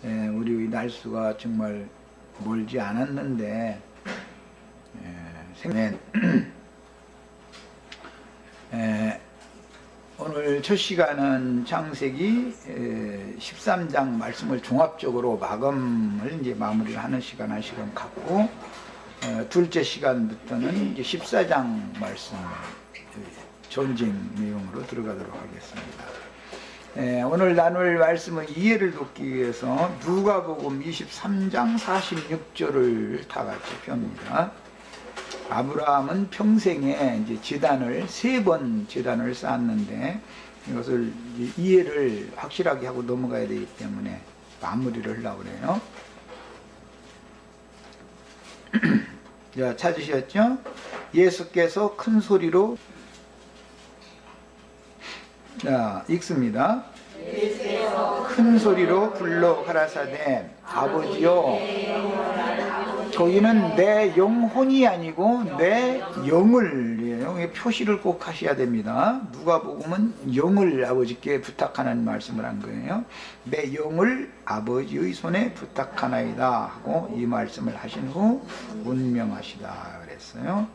우리 날수가 정말 멀지 않았는데 오늘 첫 시간은 창세기 13장 말씀을 종합적으로 마감을 이제 마무리를 하는 시간 한 시간 갖고 둘째 시간부터는 이제 14장 말씀 전쟁 내용으로 들어가도록 하겠습니다. 오늘 나눌 말씀은 이해를 돕기 위해서 누가복음 23장 46절을 다 같이 펴니다. 아브라함은 평생에 이제 제단을 3번 제단을 쌓았는데 이것을 이해를 확실하게 하고 넘어가야 되기 때문에 마무리를 하려고 그래요. 자, 찾으셨죠? 예수께서 큰 소리로 읽습니다. 큰 소리로 불러 가라사대 아버지여 저희는 내 영혼이 아니고 내 영을 표시를 꼭 하셔야 됩니다. 누가복음은 영을 아버지께 부탁하는 말씀을 한 거예요. 내 영을 아버지의 손에 부탁하나이다 하고 이 말씀을 하신 후 운명하시다 그랬어요.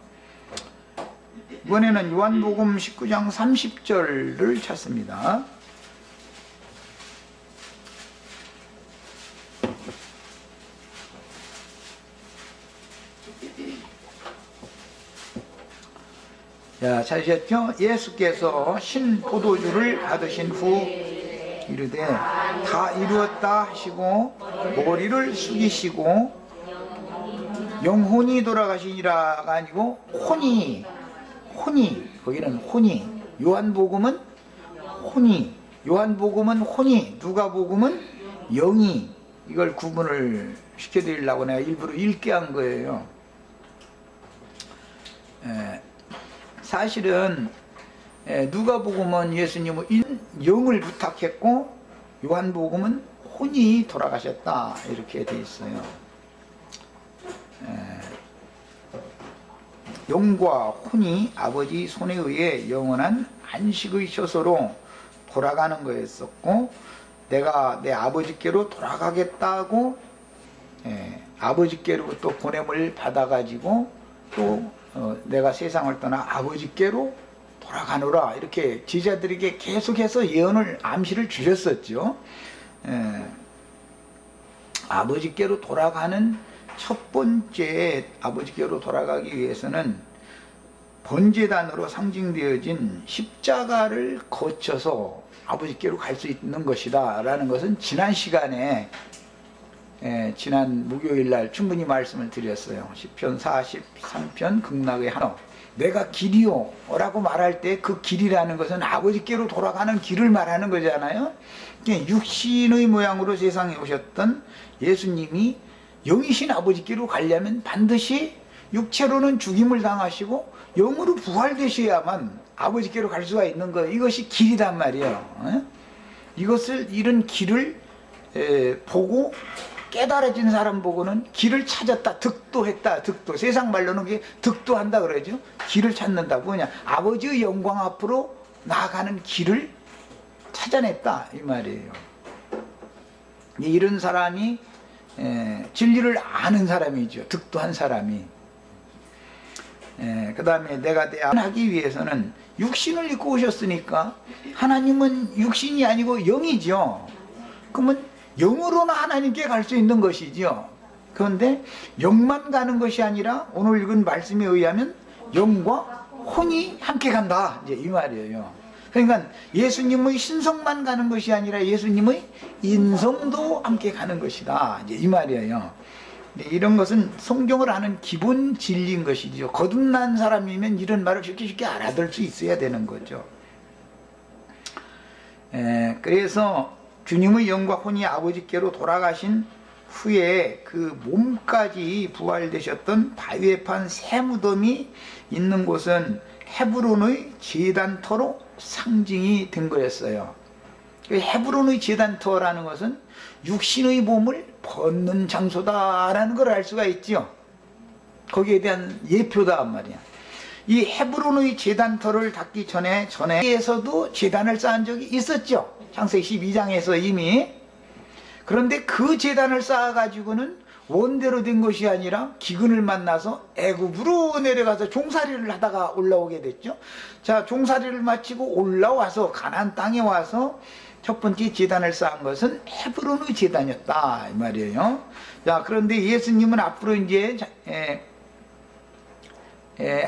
이번에는 요한복음 19장 30절을 찾습니다. 자, 찾으셨죠? 예수께서 신 포도주를 받으신 후 이르되 다 이루었다 하시고 머리를 숙이시고 영혼이 돌아가시니라가 아니고 혼이 거기는 혼이 요한복음은 혼이 누가복음은 영이 이걸 구분을 시켜드리려고 내가 일부러 읽게 한 거예요. 사실은 누가복음은 예수님은 영을 부탁했고 요한복음은 혼이 돌아가셨다 이렇게 돼 있어요. 영과 혼이 아버지 손에 의해 영원한 안식의 처소로 돌아가는 거였었고 내가 내 아버지께로 돌아가겠다고 아버지께로부터 보냄을 받아가지고 또 내가 세상을 떠나 아버지께로 돌아가노라 이렇게 제자들에게 계속해서 예언을 암시를 주셨었죠. 아버지께로 돌아가는 첫 번째 아버지께로 돌아가기 위해서는 번제단으로 상징되어진 십자가를 거쳐서 아버지께로 갈 수 있는 것이다 라는 것은 지난 시간에 지난 목요일날 충분히 말씀을 드렸어요. 시편 43편 극락의 한어 내가 길이요 라고 말할 때 그 길이라는 것은 아버지께로 돌아가는 길을 말하는 거잖아요. 육신의 모양으로 세상에 오셨던 예수님이 영이신 아버지께로 가려면 반드시 육체로는 죽임을 당하시고 영으로 부활되셔야만 아버지께로 갈 수가 있는 거 이것이 길이란 말이에요. 이런 길을 보고 깨달아진 사람 보고는 길을 찾았다 득도했다 득도 세상 말로는 그게 득도한다 그러죠. 길을 찾는다 뭐냐 아버지의 영광 앞으로 나아가는 길을 찾아냈다 이 말이에요. 이런 사람이 진리를 아는 사람이죠. 득도한 사람이. 그 다음에 내가 대하기 위해서는 육신을 입고 오셨으니까 하나님은 육신이 아니고 영이죠. 그러면 영으로는 하나님께 갈 수 있는 것이죠. 그런데 영만 가는 것이 아니라 오늘 읽은 말씀에 의하면 영과 혼이 함께 간다 이제 이 말이에요. 그러니까 예수님의 신성만 가는 것이 아니라 예수님의 인성도 함께 가는 것이다 이제 이 말이에요. 이런 것은 성경을 아는 기본 진리인 것이죠. 거듭난 사람이면 이런 말을 쉽게 알아들 수 있어야 되는 거죠. 그래서 주님의 영과 혼이 아버지께로 돌아가신 후에 그 몸까지 부활되셨던 바위에 판 새 무덤이 있는 곳은 헤브론의 제단터로 상징이 된 거였어요. 헤브론의 제단터라는 것은 육신의 몸을 벗는 장소다라는 걸 알 수가 있죠. 거기에 대한 예표다 말이야. 이 헤브론의 제단터를 닫기 전에에서도 제단을 쌓은 적이 있었죠. 창세기 12장에서 이미. 그런데 그 제단을 쌓아가지고는 원대로 된 것이 아니라 기근을 만나서 애굽으로 내려가서 종살이를 하다가 올라오게 됐죠. 자, 종살이를 마치고 올라와서 가나안 땅에 와서 첫 번째 제단을 쌓은 것은 헤브론의 제단이었다 이 말이에요. 자, 그런데 예수님은 앞으로 이제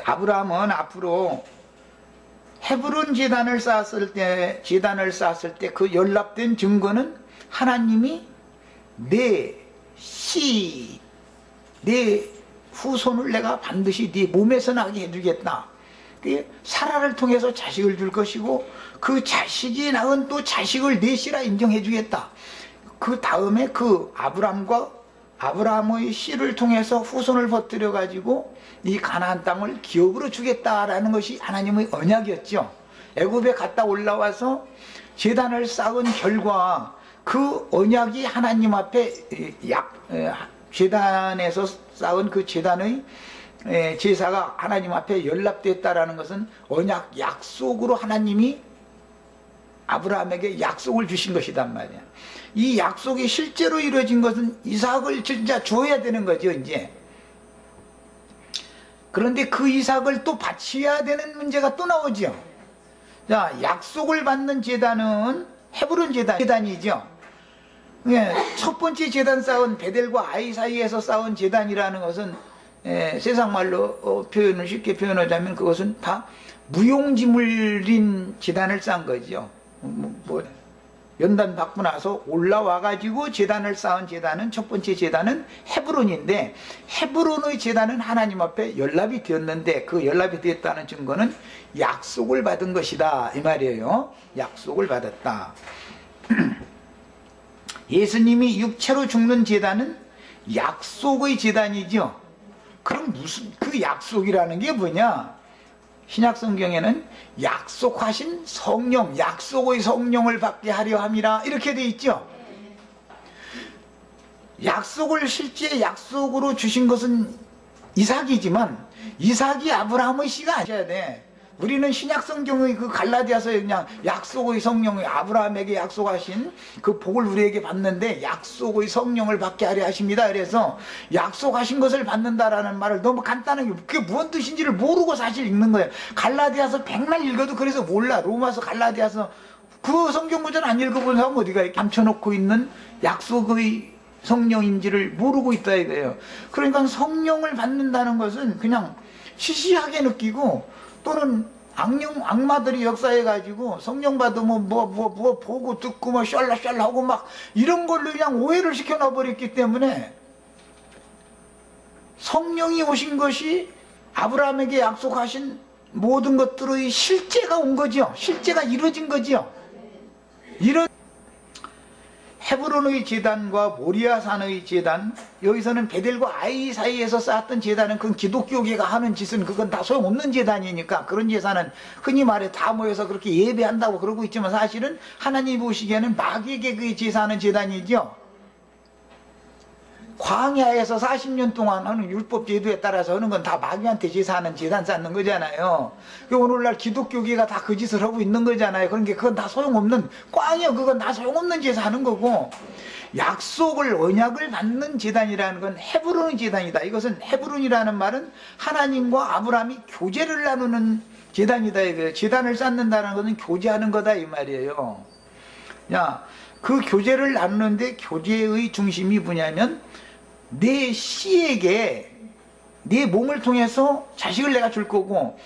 아브라함은 앞으로 헤브론 제단을 쌓았을 때 그 연락된 증거는 하나님이 내 후손을 내가 반드시 네 몸에서 나게 해주겠다. 사라를 통해서 자식을 줄 것이고 그 자식이 낳은 또 자식을 내 씨라 인정해 주겠다. 그 다음에 그 아브라함의 씨를 통해서 후손을 퍼뜨려 가지고 이 가나안 땅을 기업으로 주겠다라는 것이 하나님의 언약이었죠. 애굽에 갔다 올라와서 제단을 쌓은 결과 그 언약이 하나님 앞에 제단에서 쌓은 그 제단의 제사가 하나님 앞에 연락됐다라는 것은 언약 약속으로 하나님이 아브라함에게 약속을 주신 것이단 말이야. 이 약속이 실제로 이루어진 것은 이삭을 진짜 줘야 되는 거죠, 이제. 그런데 그 이삭을 또 바쳐야 되는 문제가 또 나오죠. 자, 약속을 받는 제단은 헤브론 제단이죠. 첫 번째 제단 쌓은 베델과 아이 사이에서 쌓은 제단이라는 것은 세상 말로 쉽게 표현하자면 그것은 다 무용지물인 제단을 쌓은 거죠. 연단 받고 나서 올라와 가지고 제단을 쌓은 제단은 첫 번째 제단은 헤브론인데 헤브론의 제단은 하나님 앞에 연락이 되었는데 그 연락이 되었다는 증거는 약속을 받은 것이다 이 말이에요. 약속을 받았다. 예수님이 육체로 죽는 제단은 약속의 제단이죠. 그럼 무슨 그 약속이라는 게 뭐냐? 신약 성경에는 약속하신 성령, 약속의 성령을 받게 하려 함이라 이렇게 돼 있죠. 약속을 실제 약속으로 주신 것은 이삭이지만 이삭이 아브라함의 씨가 아셔야 돼. 우리는 신약 성경의 그 갈라디아서에 그냥 약속의 성령을 아브라함에게 약속하신 그 복을 우리에게 받는데 약속의 성령을 받게 하려 하십니다. 그래서 약속하신 것을 받는다라는 말을 너무 간단하게 그게 무슨 뜻인지를 모르고 사실 읽는 거예요. 갈라디아서 100날 읽어도 그래서 몰라. 로마서 갈라디아서 그 성경 구절을 안 읽어본 사람은 어디가 이렇게 감춰놓고 있는 약속의 성령인지를 모르고 있다 이거예요. 그러니까 성령을 받는다는 것은 그냥 시시하게 느끼고 또는 악마들이 역사해가지고 성령 받으면 뭐 보고 듣고 뭐 샬라샬라 하고 막 이런 걸로 그냥 오해를 시켜놔 버렸기 때문에 성령이 오신 것이 아브라함에게 약속하신 모든 것들의 실제가 온 거죠. 실제가 이루어진 거죠. 이런 헤브론의 제단과 모리아산의 제단, 여기서는 베델과 아이 사이에서 쌓았던 제단은 그건 기독교계가 하는 짓은 그건 다 소용없는 제단이니까 그런 제사는 흔히 말해 다 모여서 그렇게 예배한다고 그러고 있지만 사실은 하나님 보시기에는 마귀에게 그 제사하는 제단이죠. 광야에서 40년 동안 하는 율법 제도에 따라서 하는 건 다 마귀한테 제사하는 제단 쌓는 거잖아요. 오늘날 기독교계가 다 그 짓을 하고 있는 거잖아요. 그런 게 그건 다 소용없는 광야 그건 다 소용없는 제사하는 거고 약속을 언약을 받는 제단이라는 건 헤브론의 제단이다. 이것은 헤브론이라는 말은 하나님과 아브라함이 교제를 나누는 제단이다. 이거예요. 제단을 쌓는다는 것은 교제하는 거다 이 말이에요. 야, 그 교제를 나누는데 교제의 중심이 뭐냐면 내 씨에게 내 몸을 통해서 자식을 내가 줄 거고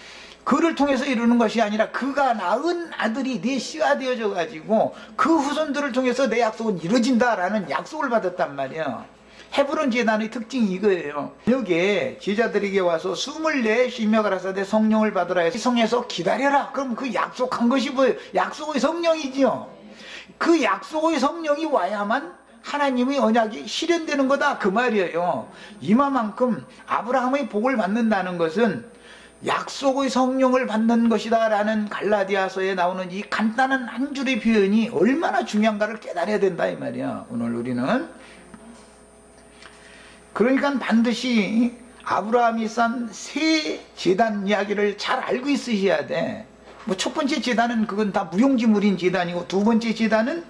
그를 통해서 이루는 것이 아니라 그가 낳은 아들이 내 씨가 되어져 가지고 그 후손들을 통해서 내 약속은 이루어진다라는 약속을 받았단 말이야. 헤브론 제단의 특징이 이거예요. 여기에 제자들에게 와서 24 가라사대 성령을 받으라 해서 성에서 기다려라. 그럼 그 약속한 것이 뭐예요? 약속의 성령이지요. 그 약속의 성령이 와야만 하나님의 언약이 실현되는 거다 그 말이에요. 이마만큼 아브라함의 복을 받는다는 것은 약속의 성령을 받는 것이다 라는 갈라디아서에 나오는 이 간단한 한 줄의 표현이 얼마나 중요한가를 깨달아야 된다 이 말이야. 오늘 우리는 그러니까 반드시 아브라함이 쌓은 세 제단 이야기를 잘 알고 있으셔야 돼. 뭐 첫 번째 제단은 그건 다 무용지물인 제단이고 두 번째 제단은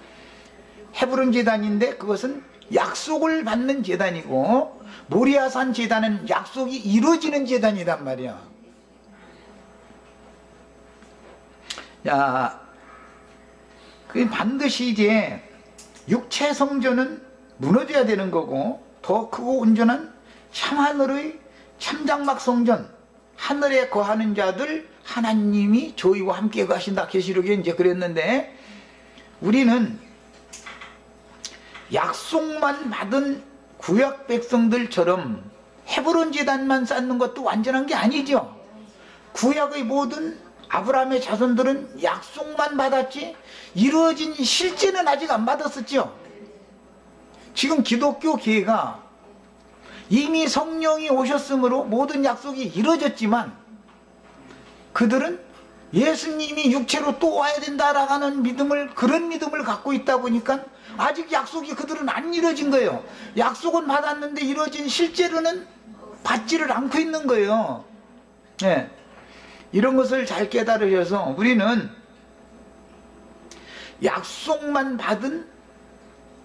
헤브론 제단인데 그것은 약속을 받는 제단이고, 모리아산 제단은 약속이 이루어지는 제단이란 말이야. 자, 그 반드시 이제 육체 성전은 무너져야 되는 거고, 더 크고 온전한 참하늘의 참장막 성전, 하늘에 거하는 자들 하나님이 저희와 함께 가신다. 계시록에 이제 그랬는데, 우리는 약속만 받은 구약 백성들처럼 헤브론 제단만 쌓는 것도 완전한 게 아니죠. 구약의 모든 아브라함의 자손들은 약속만 받았지 이루어진 실제는 아직 안 받았었죠. 지금 기독교 계가 이미 성령이 오셨으므로 모든 약속이 이루어졌지만, 그들은 예수님이 육체로 또 와야 된다라고 하는 그런 믿음을 갖고 있다 보니까 아직 약속이 그들은 안 이루어진 거예요. 약속은 받았는데 이루어진 실제로는 받지를 않고 있는 거예요. 네. 이런 것을 잘 깨달으셔서 우리는 약속만 받은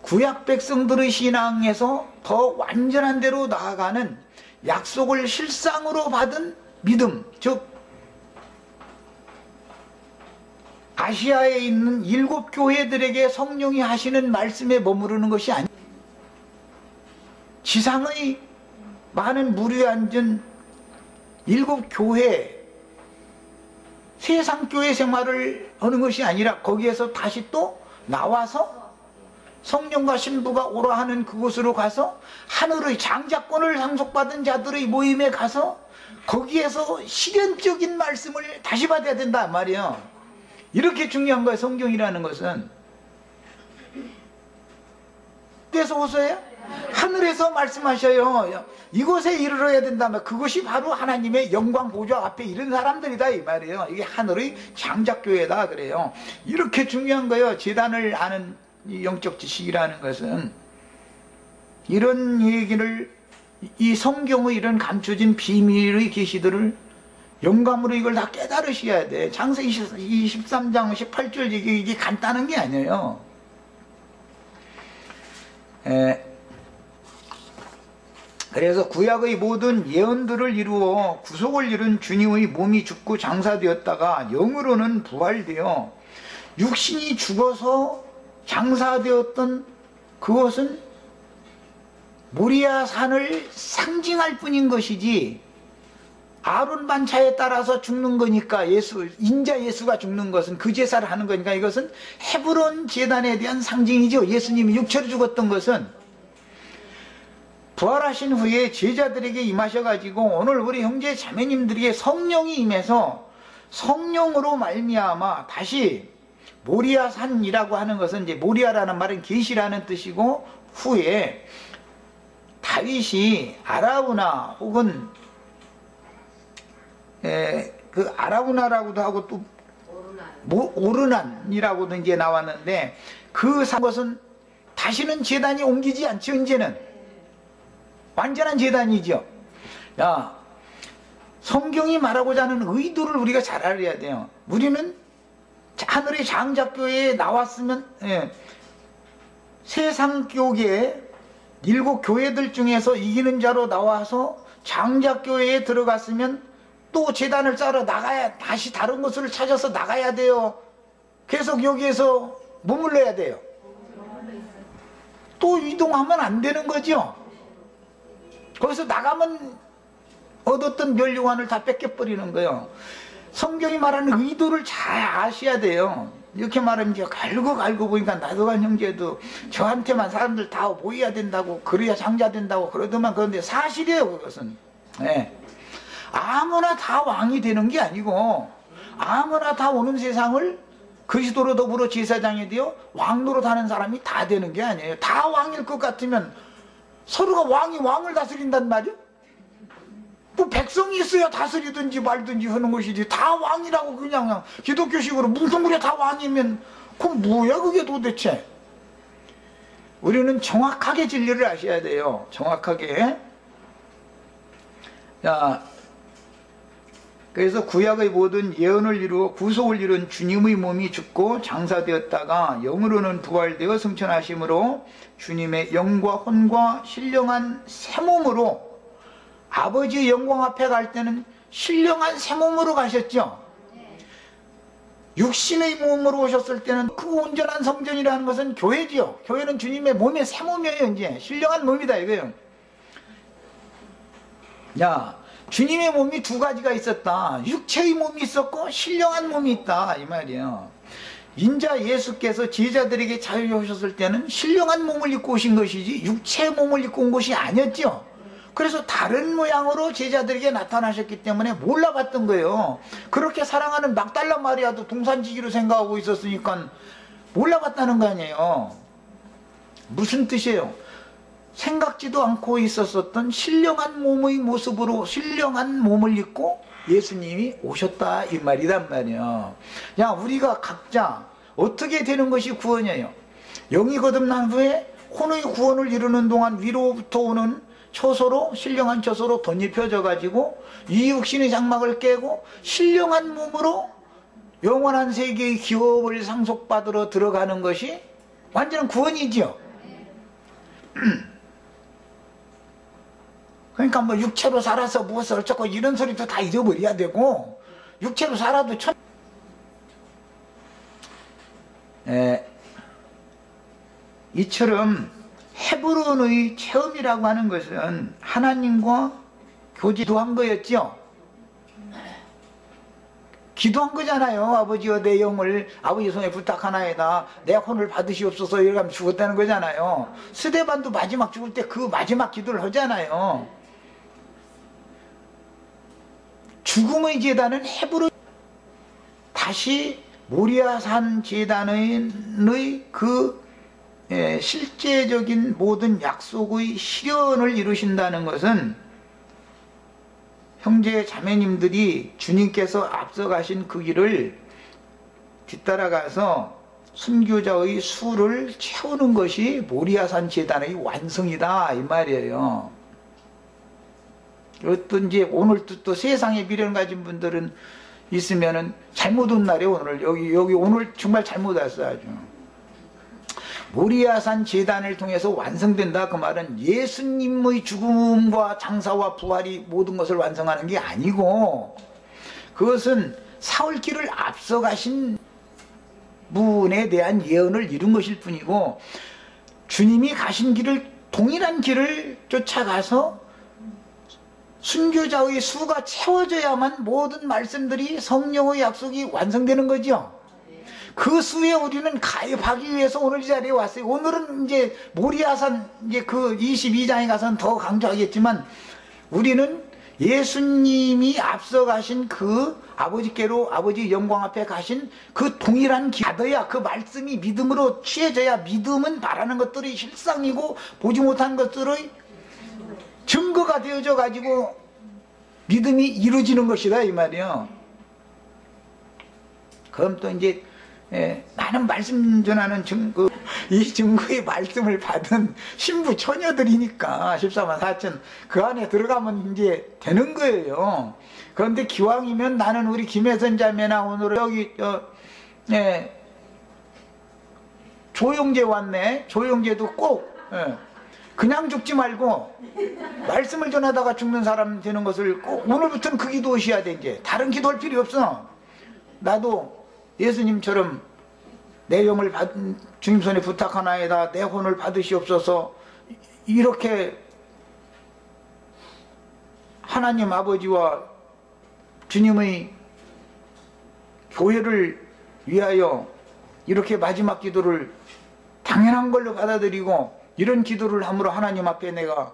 구약 백성들의 신앙에서 더 완전한 대로 나아가는 약속을 실상으로 받은 믿음, 즉 아시아에 있는 7 교회들에게 성령이 하시는 말씀에 머무르는 것이 아니, 지상의 많은 무리에 앉은 7 교회, 세상 교회 생활을 하는 것이 아니라 거기에서 다시 또 나와서 성령과 신부가 오라 하는 그곳으로 가서 하늘의 장자권을 상속받은 자들의 모임에 가서 거기에서 실현적인 말씀을 다시 받아야 된다 말이에요. 이렇게 중요한 거예요. 성경이라는 것은. 어디서 오세요? 하늘에서 말씀하셔요. 이곳에 이르러야 된다면 그것이 바로 하나님의 영광 보좌 앞에 이른 사람들이다 이 말이에요. 이게 하늘의 장작교회다 그래요. 이렇게 중요한 거예요. 제단을 아는 이 영적 지식이라는 것은. 이런 얘기를, 이 성경의 이런 감춰진 비밀의 계시들을 영감으로 이걸 다 깨달으셔야 돼. 창세기 23장 18절 이게 간단한 게 아니에요. 그래서 구약의 모든 예언들을 이루어 구속을 이룬 주님의 몸이 죽고 장사되었다가 영으로는 부활되어 육신이 죽어서 장사되었던 그것은 모리아 산을 상징할 뿐인 것이지, 아론 반차에 따라서 죽는 거니까, 인자 예수가 죽는 것은 그 제사를 하는 거니까 이것은 헤브론 제단에 대한 상징이죠. 예수님이 육체로 죽었던 것은 부활하신 후에 제자들에게 임하셔가지고 오늘 우리 형제 자매님들에게 성령이 임해서 성령으로 말미암아 다시 모리아 산이라고 하는 것은, 이제 모리아라는 말은 계시라는 뜻이고, 후에 다윗이 아라우나 혹은 그 아라우나라고도 하고 또 오르난이라고도 이제 나왔는데, 그 것은 다시는 제단이 옮기지 않죠. 이제는 완전한 제단이죠. 야, 성경이 말하고자 하는 의도를 우리가 잘 알아야 돼요. 우리는 하늘의 장작교회에 나왔으면, 세상 교계 7 교회들 중에서 이기는 자로 나와서 장작교회에 들어갔으면 또 제단을 쌓으러 나가야, 다시 다른 곳을 찾아서 나가야 돼요. 계속 여기에서 머물러야 돼요. 또 이동하면 안 되는 거죠. 거기서 나가면 얻었던 멸류관을 다 뺏겨버리는 거예요. 성경이 말하는 의도를 잘 아셔야 돼요. 이렇게 말하면 이제 갈고 보니까 나도간 형제도 저한테만 사람들 다 모여야 된다고, 그래야 장자 된다고 그러더만, 그런데 사실이에요. 그것은. 아무나 다 왕이 되는 게 아니고, 아무나 다 오는 세상을 그리스도로 더불어 제사장이 되어 왕노로 하는 사람이 다 되는 게 아니에요. 다 왕일 것 같으면 서로가 왕을 다스린단 말이야? 뭐 백성이 있어야 다스리든지 말든지 하는 것이지, 다 왕이라고 그냥 기독교식으로 뭉뚱그려 다 왕이면 그건 뭐야 그게 도대체. 우리는 정확하게 진리를 아셔야 돼요. 정확하게. 자, 그래서 구약의 모든 예언을 이루어 구속을 이룬 주님의 몸이 죽고 장사되었다가 영으로는 부활되어 승천하심으로 주님의 영과 혼과 신령한 새 몸으로 아버지의 영광 앞에 갈 때는 신령한 새 몸으로 가셨죠. 육신의 몸으로 오셨을 때는 그 온전한 성전이라는 것은 교회지요. 교회는 주님의 몸의 새 몸이에요. 이제 신령한 몸이다 이거예요. 야, 주님의 몸이 두 가지가 있었다. 육체의 몸이 있었고 신령한 몸이 있다 이 말이에요. 인자 예수께서 제자들에게 자유에 오셨을 때는 신령한 몸을 입고 오신 것이지 육체의 몸을 입고 온 것이 아니었죠. 그래서 다른 모양으로 제자들에게 나타나셨기 때문에 몰라봤던 거예요. 그렇게 사랑하는 막달라 마리아도 동산지기로 생각하고 있었으니까 몰라봤다는 거 아니에요. 무슨 뜻이에요? 생각지도 않고 있었던 신령한 몸의 모습으로 신령한 몸을 입고 예수님이 오셨다 이 말이란 말이에요. 야, 우리가 각자 어떻게 되는 것이 구원이에요? 영이 거듭난 후에 혼의 구원을 이루는 동안 위로부터 오는 처소로, 신령한 처소로 덧입혀져 가지고 이 육신의 장막을 깨고 신령한 몸으로 영원한 세계의 기업을 상속받으러 들어가는 것이 완전한 구원이지요. 그러니까 뭐 육체로 살아서 무엇을 어쩌고 이런 소리도 다 잊어버려야 되고, 육체로 살아도 이처럼 헤브론의 체험이라고 하는 것은 하나님과 교제한 거였죠. 기도한 거잖아요. 아버지여 내 영을 아버지 손에 부탁하나이다. 내 혼을 받으시옵소서 이러면 죽었다는 거잖아요. 스데반도 마지막 죽을 때 그 마지막 기도를 하잖아요. 죽음의 제단은 헤브론, 다시 모리아산 제단의 그 실제적인 모든 약속의 실현을 이루신다는 것은 형제 자매님들이 주님께서 앞서가신 그 길을 뒤따라가서 순교자의 수를 채우는 것이 모리아산 제단의 완성이다 이 말이에요. 어떤 이제 오늘 또 세상에 미련 가진 분들은 있으면은 잘못 온 날에 오늘 여기 오늘 정말 잘못 왔어 아주. 모리아산 제단을 통해서 완성된다 그 말은 예수님의 죽음과 장사와 부활이 모든 것을 완성하는 게 아니고, 그것은 사흘길을 앞서가신 분에 대한 예언을 이룬 것일 뿐이고, 주님이 가신 길을 동일한 길을 쫓아가서 순교자의 수가 채워져야만 모든 말씀들이 성령의 약속이 완성되는 거죠. 그 수에 우리는 가입하기 위해서 오늘 이 자리에 왔어요. 오늘은 이제 모리아산 이제 그 22장에 가서는 더 강조하겠지만, 우리는 예수님이 앞서가신 그 아버지께로 아버지 영광 앞에 가신 그 동일한 길 받아야 그 말씀이 믿음으로 취해져야, 믿음은 바라는 것들이 실상이고 보지 못한 것들의 증거가 되어져 가지고 믿음이 이루어지는 것이다 이 말이에요. 그럼 또 이제 많은 말씀 전하는 증거, 이 증거의 말씀을 받은 신부 처녀들이니까 14만 4천 그 안에 들어가면 이제 되는 거예요. 그런데 기왕이면 나는 우리 김혜선 자매나 오늘 여기 조영재 왔네. 조영재도 꼭 그냥 죽지 말고 말씀을 전하다가 죽는 사람 되는 것을 꼭 오늘부터는 그 기도하셔야 돼. 이제 다른 기도할 필요 없어. 나도 예수님처럼 내 영을 주님 손에 부탁하나이다. 내 혼을 받으시옵소서. 이렇게 하나님 아버지와 주님의 교회를 위하여 이렇게 마지막 기도를 당연한 걸로 받아들이고, 이런 기도를 함으로 하나님 앞에 내가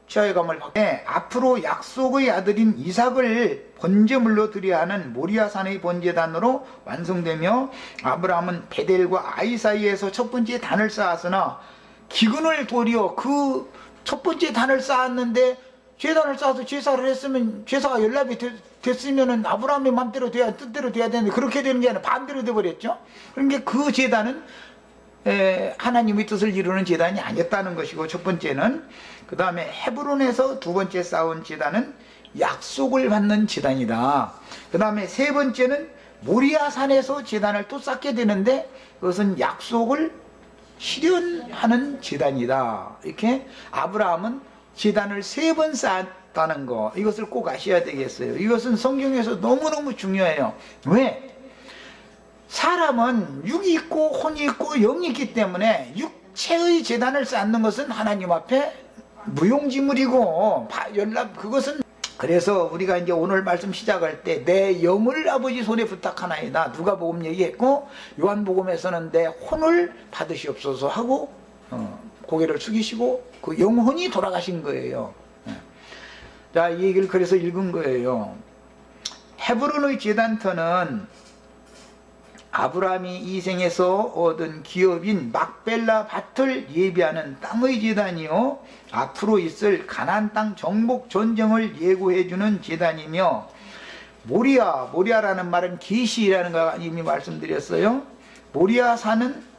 취하여감을 받고, 앞으로 약속의 아들인 이삭을 번제물로 드려야 하는 모리아산의 번제단으로 완성되며, 아브라함은 베델과 아이 사이에서 첫 번째 단을 쌓았으나 기근을 도리어 그 첫 번째 단을 쌓았는데 제단을 쌓아서 제사를 했으면, 제사가 연락이 됐으면은 아브라함의 맘대로 돼야, 뜻대로 돼야 되는데 그렇게 되는 게 아니라 반대로 돼버렸죠. 그러니까 그 제단은 하나님의 뜻을 이루는 제단이 아니었다는 것이고, 첫 번째는. 그 다음에 헤브론에서 두 번째 쌓은 제단은 약속을 받는 제단이다. 그 다음에 세 번째는 모리아산에서 제단을 또 쌓게 되는데 그것은 약속을 실현하는 제단이다. 이렇게 아브라함은 제단을 세 번 쌓았다는 거, 이것을 꼭 아셔야 되겠어요. 이것은 성경에서 너무너무 중요해요. 왜? 사람은 육이 있고 혼이 있고 영이 있기 때문에 육체의 제단을 쌓는 것은 하나님 앞에 무용지물이고 그것은, 그래서 우리가 이제 오늘 말씀 시작할 때 내 영을 아버지 손에 부탁하나이다, 누가복음 얘기했고 요한복음에서는 내 혼을 받으시옵소서 하고 고개를 숙이시고 그 영혼이 돌아가신 거예요. 자, 이 얘기를 그래서 읽은 거예요. 헤브론의 제단터는 아브라함이 이 생에서 얻은 기업인 막벨라 밭을 예비하는 땅의 제단이요, 앞으로 있을 가나안 땅 정복 전쟁을 예고해주는 제단이며, 모리아라는 말은 계시라는 거 이미 말씀드렸어요. 모리아 산은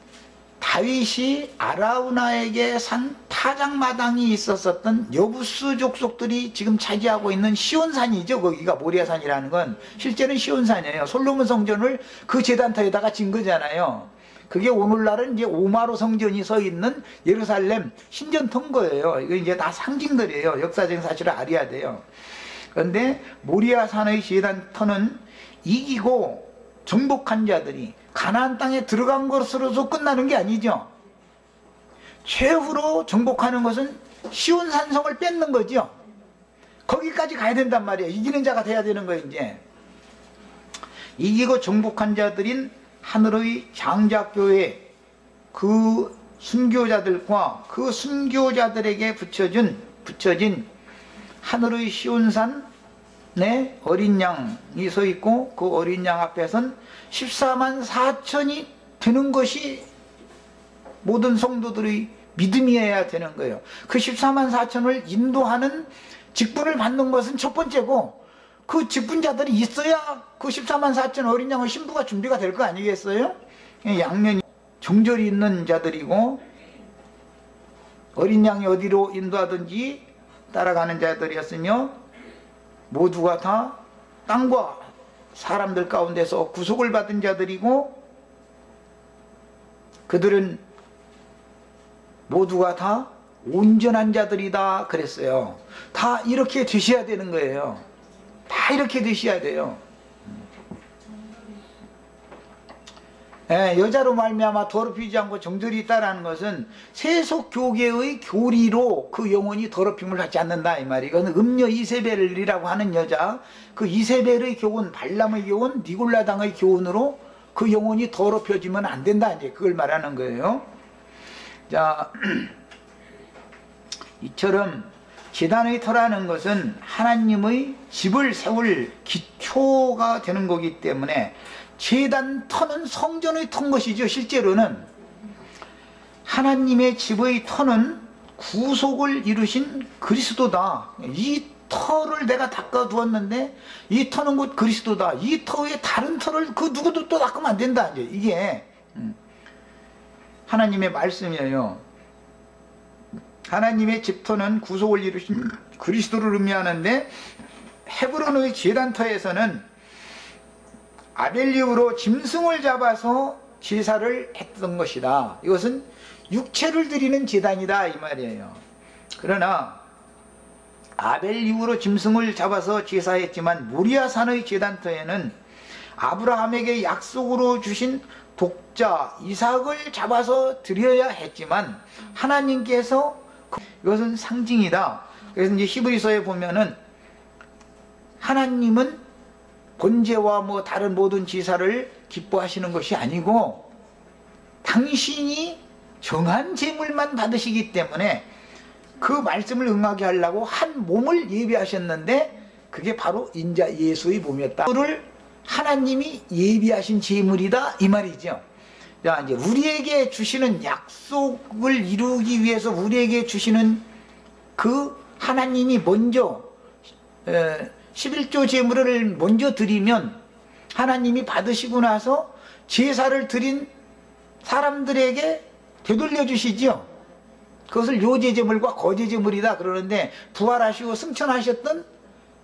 다윗이 아라우나에게 산 타작마당이 있었던 여부스 족속들이 지금 차지하고 있는 시온산이죠. 거기가 모리아산이라는 건 실제는 시온산이에요. 솔로몬 성전을 그 제단터에다가 진 거잖아요. 그게 오늘날은 이제 오마로 성전이 서 있는 예루살렘 신전터인 거예요. 이거 이제 다 상징들이에요. 역사적인 사실을 알아야 돼요. 그런데 모리아산의 제단터는 이기고 정복한 자들이 가나안 땅에 들어간 것으로서 끝나는 게 아니죠. 최후로 정복하는 것은 시온 산성을 뺏는 거죠. 거기까지 가야 된단 말이에요. 이기는 자가 돼야 되는 거예요. 이제 이기고 정복한 자들인 하늘의 장자교회, 그 순교자들과 그 순교자들에게 붙여진 하늘의 시온산에 어린 양이 서 있고, 그 어린 양 앞에선 14만 4천이 되는 것이 모든 성도들의 믿음이어야 되는 거예요. 그 14만 4천을 인도하는 직분을 받는 것은 첫 번째고, 그 직분자들이 있어야 그 14만 4천 어린 양의 신부가 준비가 될 거 아니겠어요? 양면이 정절이 있는 자들이고, 어린 양이 어디로 인도하든지 따라가는 자들이었으며, 모두가 다 땅과 사람들 가운데서 구속을 받은 자들이고, 그들은 모두가 다 온전한 자들이다 그랬어요. 다 이렇게 되셔야 되는 거예요. 다 이렇게 되셔야 돼요. 여자로 말미암아 더럽히지 않고 정절이 있다라는 것은 세속 교계의 교리로 그 영혼이 더럽힘을 받지 않는다 이 말이에요. 이건 음녀 이세벨이라고 하는 여자, 그 이세벨의 교훈, 발람의 교훈, 니골라당의 교훈으로 그 영혼이 더럽혀지면 안 된다, 이제 그걸 말하는 거예요. 자, 이처럼 제단의 터라는 것은 하나님의 집을 세울 기초가 되는 거기 때문에, 제단 터는 성전의 터인 것이죠. 실제로는 하나님의 집의 터는 구속을 이루신 그리스도다. 이 터를 내가 닦아두었는데 이 터는 곧 그리스도다. 이 터 외에 다른 터를 그 누구도 또 닦으면 안 된다. 이게 하나님의 말씀이에요. 하나님의 집터는 구속을 이루신 그리스도를 의미하는데, 헤브론의 제단터에서는 아벨리우로 짐승을 잡아서 제사를 했던 것이다. 이것은 육체를 드리는 제단이다 이 말이에요. 그러나 아벨리우로 짐승을 잡아서 제사했지만, 모리아산의 제단터에는 아브라함에게 약속으로 주신 독자 이삭을 잡아서 드려야 했지만, 하나님께서 이것은 상징이다. 그래서 이제 히브리서에 보면은 하나님은 번제와 뭐 다른 모든 제사를 기뻐하시는 것이 아니고 당신이 정한 제물만 받으시기 때문에 그 말씀을 응하게 하려고 한 몸을 예비하셨는데, 그게 바로 인자 예수의 몸이었다. 그를 하나님이 예비하신 제물이다 이 말이죠. 자, 이제 우리에게 주시는 약속을 이루기 위해서 우리에게 주시는 그 하나님이 먼저 11조 제물을 먼저 드리면 하나님이 받으시고 나서 제사를 드린 사람들에게 되돌려 주시죠. 그것을 요제제물과 거제제물이다 그러는데, 부활하시고 승천하셨던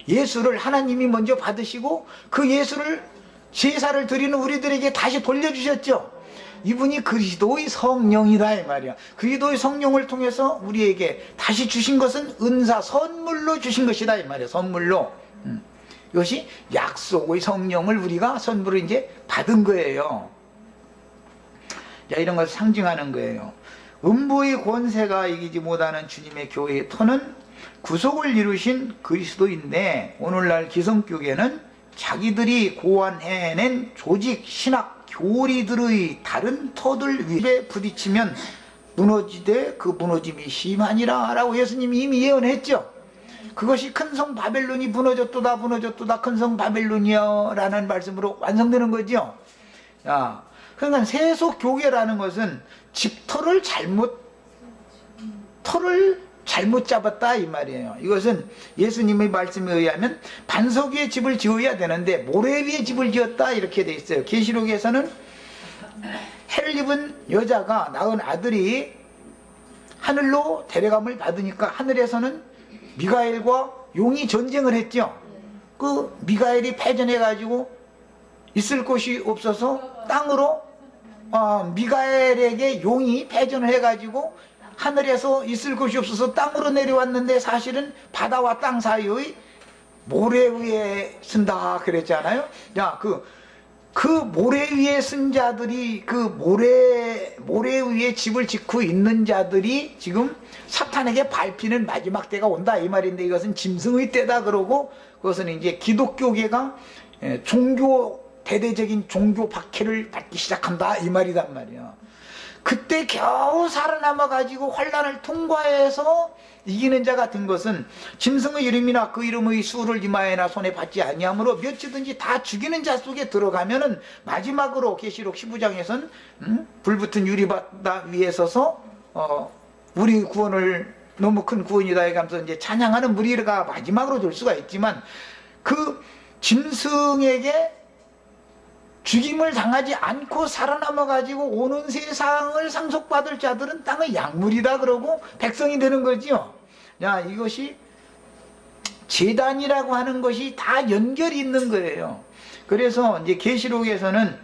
예수를 하나님이 먼저 받으시고 그 예수를 제사를 드리는 우리들에게 다시 돌려주셨죠. 이분이 그리스도의 성령이다 이 말이야. 그리스도의 성령을 통해서 우리에게 다시 주신 것은 은사, 선물로 주신 것이다 이 말이야. 선물로. 이것이 약속의 성령을 우리가 선물로 이제 받은 거예요. 자, 이런 것을 상징하는 거예요. 음부의 권세가 이기지 못하는 주님의 교회의 터는 구속을 이루신 그리스도인데, 오늘날 기성교계는 자기들이 고안해낸 조직, 신학, 교리들의 다른 터들 위에 부딪히면 무너지되 그 무너짐이 심하니라 라고 예수님이 이미 예언했죠. 그것이 큰 성 바벨론이 무너졌도다 무너졌도다 큰 성 바벨론이여 라는 말씀으로 완성되는 거죠. 자, 그러니까 세속교계라는 것은 집터를 잘못 잡았다 이 말이에요. 이것은 예수님의 말씀에 의하면 반석 위에 집을 지어야 되는데 모래 위에 집을 지었다 이렇게 돼 있어요. 계시록에서는 해를 입은 여자가 낳은 아들이 하늘로 데려감을 받으니까 하늘에서는 미가엘과 용이 전쟁을 했죠. 그 미가엘이 패전해 가지고 있을 곳이 없어서 땅으로 미가엘에게 용이 패전을 해 가지고 하늘에서 있을 곳이 없어서 땅으로 내려왔는데 사실은 바다와 땅 사이의 모래 위에 쓴다 그랬잖아요. 야, 그 모래 위에 쓴 자들이 그 모래 위에 집을 짓고 있는 자들이 지금 사탄에게 밟히는 마지막 때가 온다 이 말인데, 이것은 짐승의 때다 그러고, 그것은 이제 기독교계가 대대적인 종교 박해를 받기 시작한다 이 말이단 말이야. 그때 겨우 살아남아 가지고 환난을 통과해서 이기는 자 같은 것은 짐승의 이름이나 그 이름의 수를 이마에나 손에 받지 아니하므로 몇이든지 다 죽이는 자 속에 들어가면은 마지막으로 계시록 15장에서는 불붙은 유리바다 위에 서서 우리 구원을 너무 큰 구원이다 해가면서 이제 찬양하는 무리가 마지막으로 될 수가 있지만, 그 짐승에게 죽임을 당하지 않고 살아남아 가지고 오는 세상을 상속받을 자들은 땅의 약물이다 그러고 백성이 되는 거지요. 야, 이것이 제단이라고 하는 것이 다 연결이 있는 거예요. 그래서 이제 계시록에서는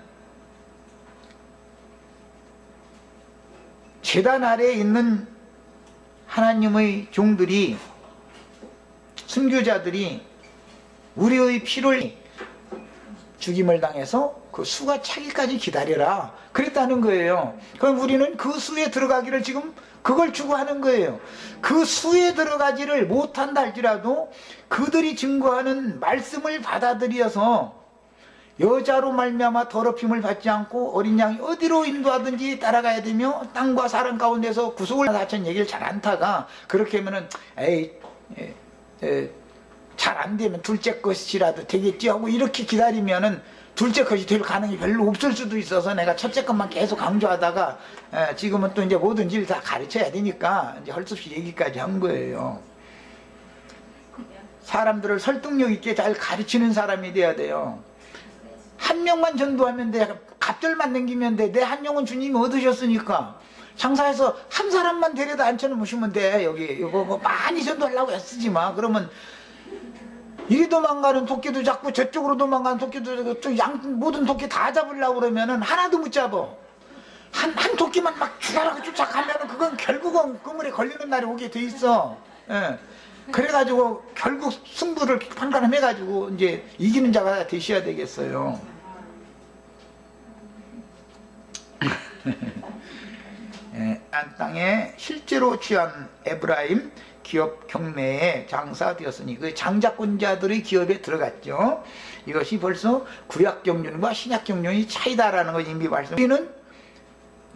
제단 아래에 있는 하나님의 종들이, 순교자들이 우리의 피를 죽임을 당해서 그 수가 차기까지 기다려라 그랬다는 거예요. 그럼 우리는 그 수에 들어가기를 지금 그걸 추구하는 거예요. 그 수에 들어가지를 못한다 할지라도 그들이 증거하는 말씀을 받아들여서 여자로 말미암아 더럽힘을 받지 않고 어린 양이 어디로 인도하든지 따라가야 되며 땅과 사람 가운데서 구속을 하천 얘기를 잘 안 타가, 그렇게 하면은 잘 안 되면 둘째 것이라도 되겠지 하고 이렇게 기다리면은 둘째 것이 될 가능성이 별로 없을 수도 있어서 내가 첫째 것만 계속 강조하다가 지금은 또 이제 모든 일 다 가르쳐야 되니까 이제 할 수 없이 얘기까지 한 거예요. 사람들을 설득력 있게 잘 가르치는 사람이 돼야 돼요. 한 명만 전도하면 돼. 갑절만 남기면 돼. 내 한 영은 주님이 얻으셨으니까. 장사해서 한 사람만 데려다 앉혀놓으시면 돼. 여기 이거 뭐 많이 전도하려고 애쓰지 마. 그러면 이리 도망가는 토끼도 잡고 저쪽으로 도망가는 토끼도 잡고 모든 토끼 다 잡으려고 그러면은 하나도 못 잡아. 한 토끼만 막 죽어라고 쫓아가면은 그건 결국은 그물에 걸리는 날이 오게 돼 있어. 예. 그래가지고 결국 승부를 판단해가지고 이제 이기는 자가 되셔야 되겠어요. 예, 땅에 실제로 취한 에브라임 기업 경매에 장사되었으니 그 장자권자들의 기업에 들어갔죠. 이것이 벌써 구약 경륜과 신약 경륜이 차이다라는 걸 이미 말씀. 우리는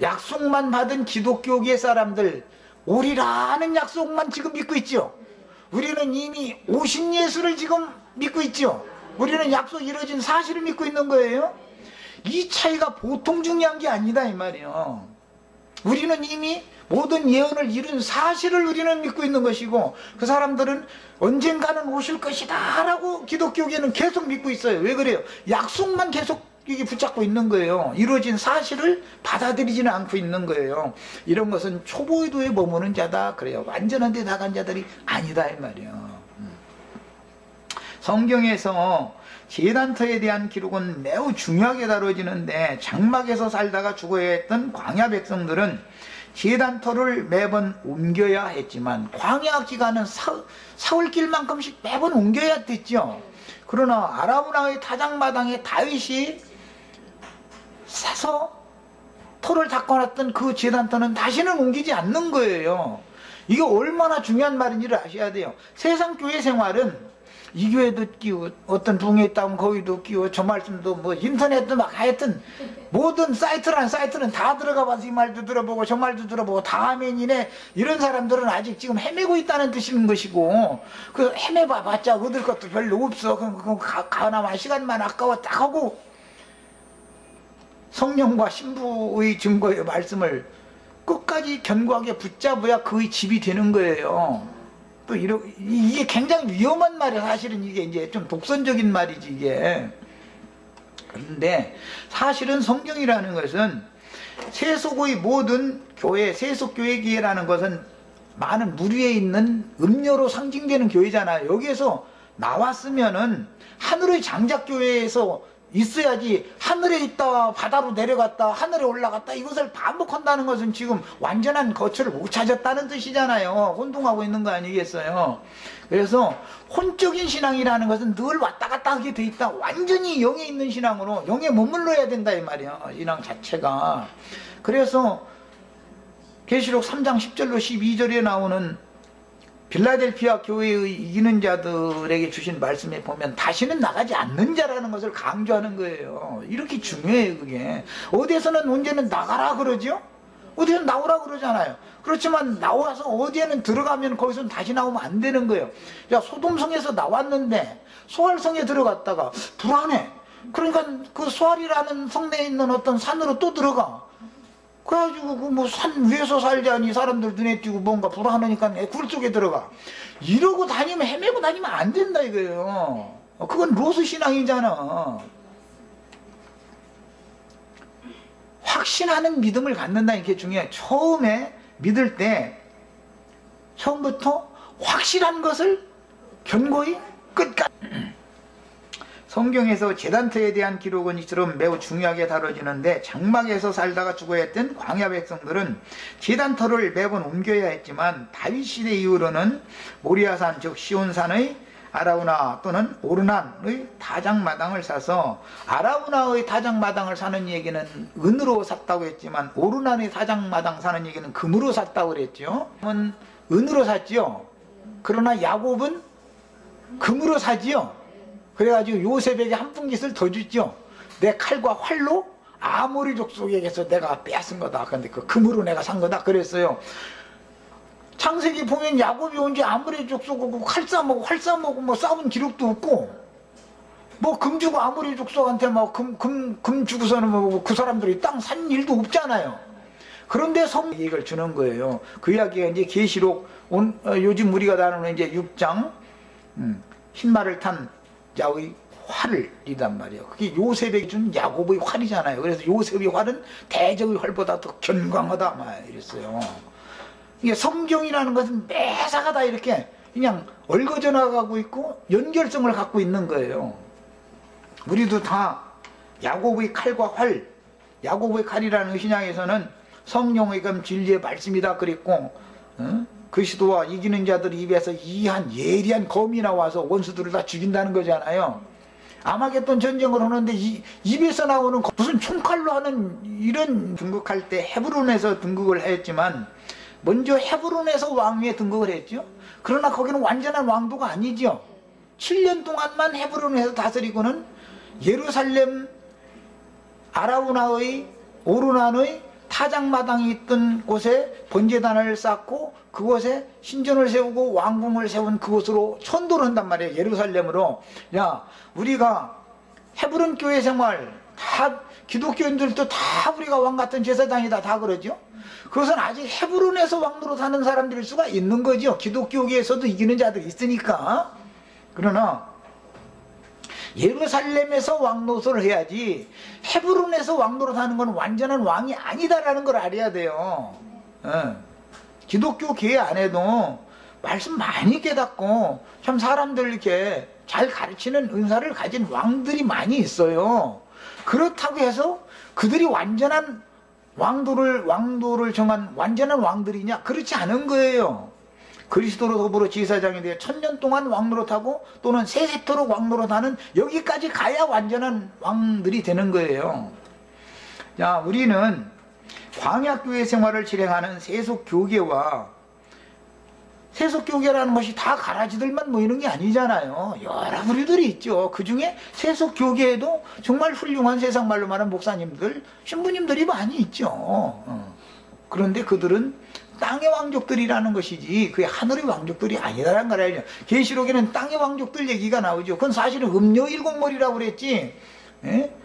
약속만 받은 기독교계 사람들, 오리라는 약속만 지금 믿고 있죠. 우리는 이미 오신 예수를 지금 믿고 있죠. 우리는 약속 이루어진 사실을 믿고 있는 거예요. 이 차이가 보통 중요한 게 아니다 이 말이에요. 우리는 이미 모든 예언을 이룬 사실을 우리는 믿고 있는 것이고, 그 사람들은 언젠가는 오실 것이다 라고 기독교계는 계속 믿고 있어요. 왜 그래요? 약속만 계속 이게 붙잡고 있는 거예요. 이루어진 사실을 받아들이지는 않고 있는 거예요. 이런 것은 초보의도에 머무는 자다 그래요. 완전한 데 나간 자들이 아니다 이 말이에요. 성경에서 제단터에 대한 기록은 매우 중요하게 다뤄지는데 장막에서 살다가 죽어야 했던 광야 백성들은 제단터를 매번 옮겨야 했지만 광야 기간은 사흘길만큼씩 매번 옮겨야 됐죠. 그러나 아라브나의 타작마당에 다윗이 사서 터를 닦아놨던 그 제단터는 다시는 옮기지 않는 거예요. 이게 얼마나 중요한 말인지를 아셔야 돼요. 세상 교회 생활은 이 교회도 끼고 어떤 붕에 있다면 거기도 끼고 저 말씀도 뭐 인터넷도 막 하여튼 모든 사이트란 사이트는 다 들어가 봐서 이 말도 들어보고 저 말도 들어보고 다 아멘이네. 이런 사람들은 아직 지금 헤매고 있다는 뜻인 것이고, 그 헤매봐 봤자 얻을 것도 별로 없어. 그럼 가나마 시간만 아까워 딱 하고 성령과 신부의 증거의 말씀을 끝까지 견고하게 붙잡아야 그의 집이 되는 거예요. 또 이게 굉장히 위험한 말이에요. 사실은 이게 이제 좀 독선적인 말이지 이게. 그런데 사실은 성경이라는 것은 세속의 모든 교회, 세속교회 기회라는 것은 많은 무리에 있는 음료로 상징되는 교회잖아요. 여기에서 나왔으면은 하늘의 장작교회에서 있어야지, 하늘에 있다 바다로 내려갔다 하늘에 올라갔다 이것을 반복한다는 것은 지금 완전한 거처를 못 찾았다는 뜻이잖아요. 혼동하고 있는 거 아니겠어요? 그래서 혼적인 신앙이라는 것은 늘 왔다 갔다 하게 돼 있다. 완전히 영에 있는 신앙으로 영에 머물러야 된다 이 말이야, 신앙 자체가. 그래서 계시록 3장 10절로 12절에 나오는 빌라델피아 교회의 이기는 자들에게 주신 말씀에 보면 다시는 나가지 않는 자라는 것을 강조하는 거예요. 이렇게 중요해요. 그게 어디에서는 언제는 나가라 그러죠, 어디에는 나오라 그러잖아요. 그렇지만 나와서 어디에는 들어가면 거기서는 다시 나오면 안 되는 거예요. 야, 소돔성에서 나왔는데 소알성에 들어갔다가 불안해. 그러니까 그 소알이라는 성내에 있는 어떤 산으로 또 들어가. 그래가지고 그 뭐 산 위에서 살자니 사람들 눈에 띄고 뭔가 불안하니까 굴 속에 들어가. 이러고 다니면, 헤매고 다니면 안 된다 이거예요. 그건 로스 신앙이잖아. 확신하는 믿음을 갖는다는 게 중요해요. 처음에 믿을 때 처음부터 확실한 것을 견고히 끝까지. 성경에서 제단터에 대한 기록은 이처럼 매우 중요하게 다뤄지는데 장막에서 살다가 죽어야 했던 광야 백성들은 제단터를 매번 옮겨야 했지만 다윗 시대 이후로는 모리아산 즉 시온산의 아라우나 또는 오르난의 타작마당을 사서, 아라우나의 타작마당을 사는 얘기는 은으로 샀다고 했지만 오르난의 타작마당 사는 얘기는 금으로 샀다고 그랬죠. 은으로 샀지요. 그러나 야곱은 금으로 사지요. 그래가지고 요셉에게 한 푼깃을 더 주죠. 내 칼과 활로 아모리 족속에게서 내가 빼앗은 거다. 근데 그 금으로 내가 산 거다 그랬어요. 창세기 보면 야곱이 언제 아모리 족속하고 칼 싸먹고 활 싸먹고 뭐 싸운 기록도 없고, 뭐 금 주고 아모리 족속한테 뭐 금 주고서는 뭐 그 사람들이 땅 산 일도 없잖아요. 그런데 성경이 이걸 주는 거예요. 그 이야기가 이제 계시록 요즘 우리가 다루는 이제 6장 흰말을 탄 자의 활이란 말이에요. 그게 요셉에게 준 야곱의 활이잖아요. 그래서 요셉의 활은 대적의 활보다 더 견강하다 막 이랬어요. 이게 성경이라는 것은 매사가 다 이렇게 그냥 얽어져 나가고 있고 연결성을 갖고 있는 거예요. 우리도 다 야곱의 칼과 활, 야곱의 칼이라는 신약에서는 성령의 검 진리의 말씀이다 그랬고, 그리스도와 이기는 자들 입에서 이한 예리한 검이 나와서 원수들을 다 죽인다는 거잖아요. 아마겟돈 전쟁을 하는데 입에서 나오는 무슨 총칼로 하는 이런, 등극할 때 헤브론에서 등극을 했지만 먼저 헤브론에서 왕위에 등극을 했죠. 그러나 거기는 완전한 왕도가 아니죠. 7년 동안만 헤브론에서 다스리고는 예루살렘 아라우나의 오르난의 타작마당이 있던 곳에 번제단을 쌓고 그곳에 신전을 세우고 왕궁을 세운 그곳으로 천도를 한단 말이에요. 예루살렘으로. 야, 우리가 헤브론 교회 생활 다 기독교인들도 다 우리가 왕 같은 제사장이다 다 그러죠. 그것은 아직 헤브론에서 왕으로 사는 사람들일 수가 있는 거죠. 기독교계에서도 이기는 자들이 있으니까. 그러나 예루살렘에서 왕노릇을 해야지 헤브론에서 왕노릇 하는 건 완전한 왕이 아니다라는 걸 알아야 돼요. 기독교 계회 안에도 말씀 많이 깨닫고 참 사람들 이렇게 잘 가르치는 은사를 가진 왕들이 많이 있어요. 그렇다고 해서 그들이 완전한 왕도를 정한 완전한 왕들이냐? 그렇지 않은 거예요. 그리스도로 더불어 제사장이 되어 1000년 동안 왕노릇하고 또는 세세토록 왕노릇하는 여기까지 가야 완전한 왕들이 되는 거예요. 자, 우리는 광야교회 생활을 실행하는 세속교계와 세속교계라는 것이 다 가라지들만 모이는 게 아니잖아요. 여러 부류들이 있죠. 그 중에 세속교계에도 정말 훌륭한 세상말로 말하는 목사님들, 신부님들이 많이 있죠. 그런데 그들은 땅의 왕족들이라는 것이지 그게 하늘의 왕족들이 아니라는 걸 알죠. 계시록에는 땅의 왕족들 얘기가 나오죠. 그건 사실은 음녀 일곱머리라고 그랬지. 예?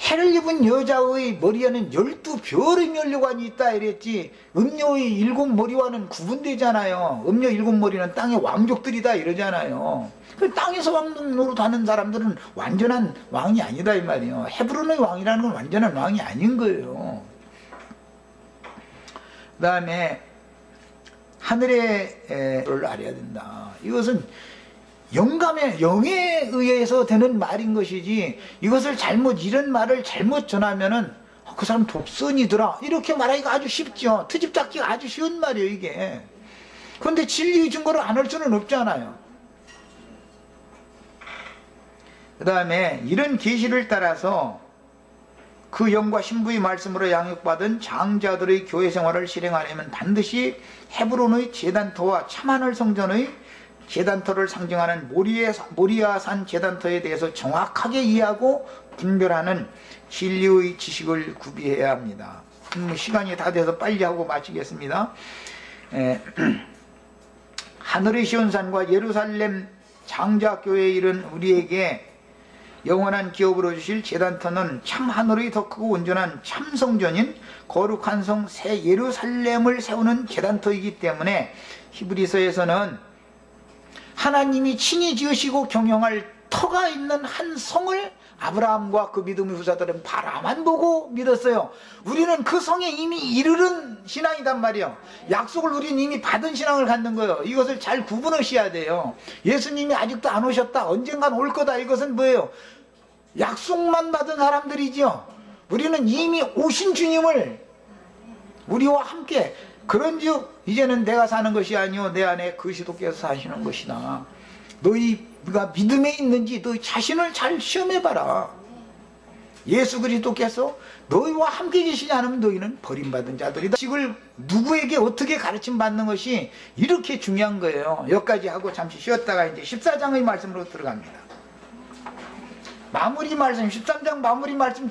해를 입은 여자의 머리에는 12별의 면류관이 있다 이랬지. 음녀의 7머리와는 구분되잖아요. 음녀 7머리는 땅의 왕족들이다 이러잖아요. 그 땅에서 왕 노릇하는 사람들은 완전한 왕이 아니다 이 말이에요. 헤브론의 왕이라는 건 완전한 왕이 아닌 거예요. 그 다음에 하늘의 를 알아야 된다. 이것은 영에 의해서 되는 말인 것이지, 이것을 이런 말을 잘못 전하면은 그 사람 독선이더라 이렇게 말하기가 아주 쉽죠. 트집 잡기가 아주 쉬운 말이에요 이게. 그런데 진리의 증거를 안 할 수는 없잖아요. 그 다음에 이런 계시를 따라서 그 영과 신부의 말씀으로 양육받은 장자들의 교회 생활을 실행하려면 반드시 헤브론의 제단터와 참하늘 성전의 제단터를 상징하는 모리아산 제단터에 대해서 정확하게 이해하고 분별하는 진리의 지식을 구비해야 합니다. 시간이 다 돼서 빨리 하고 마치겠습니다. 하늘의 시온산과 예루살렘 장자교회에 이른 우리에게 영원한 기업으로 주실 제단터는 참 하늘의 더 크고 온전한 참 성전인 거룩한 성 새 예루살렘을 세우는 제단터이기 때문에 히브리서에서는 하나님이 친히 지으시고 경영할 터가 있는 한 성을 아브라함과 그 믿음의 후사들은 바라만 보고 믿었어요. 우리는 그 성에 이미 이르른 신앙이단 말이에요. 약속을 우리는 이미 받은 신앙을 갖는 거예요. 이것을 잘 구분하셔야 돼요. 예수님이 아직도 안 오셨다, 언젠간 올 거다, 이것은 뭐예요? 약속만 받은 사람들이죠. 우리는 이미 오신 주님을 우리와 함께, 그런즉 이제는 내가 사는 것이 아니요 내 안에 그리스도께서 사시는 것이다. 너희가 믿음에 있는지 너희 자신을 잘 시험해봐라. 예수 그리스도께서 너희와 함께 계시지 않으면 너희는 버림받은 자들이다. 지식을 누구에게 어떻게 가르침 받는 것이 이렇게 중요한 거예요. 여기까지 하고 잠시 쉬었다가 이제 14장의 말씀으로 들어갑니다. 마무리 말씀, 13장 마무리 말씀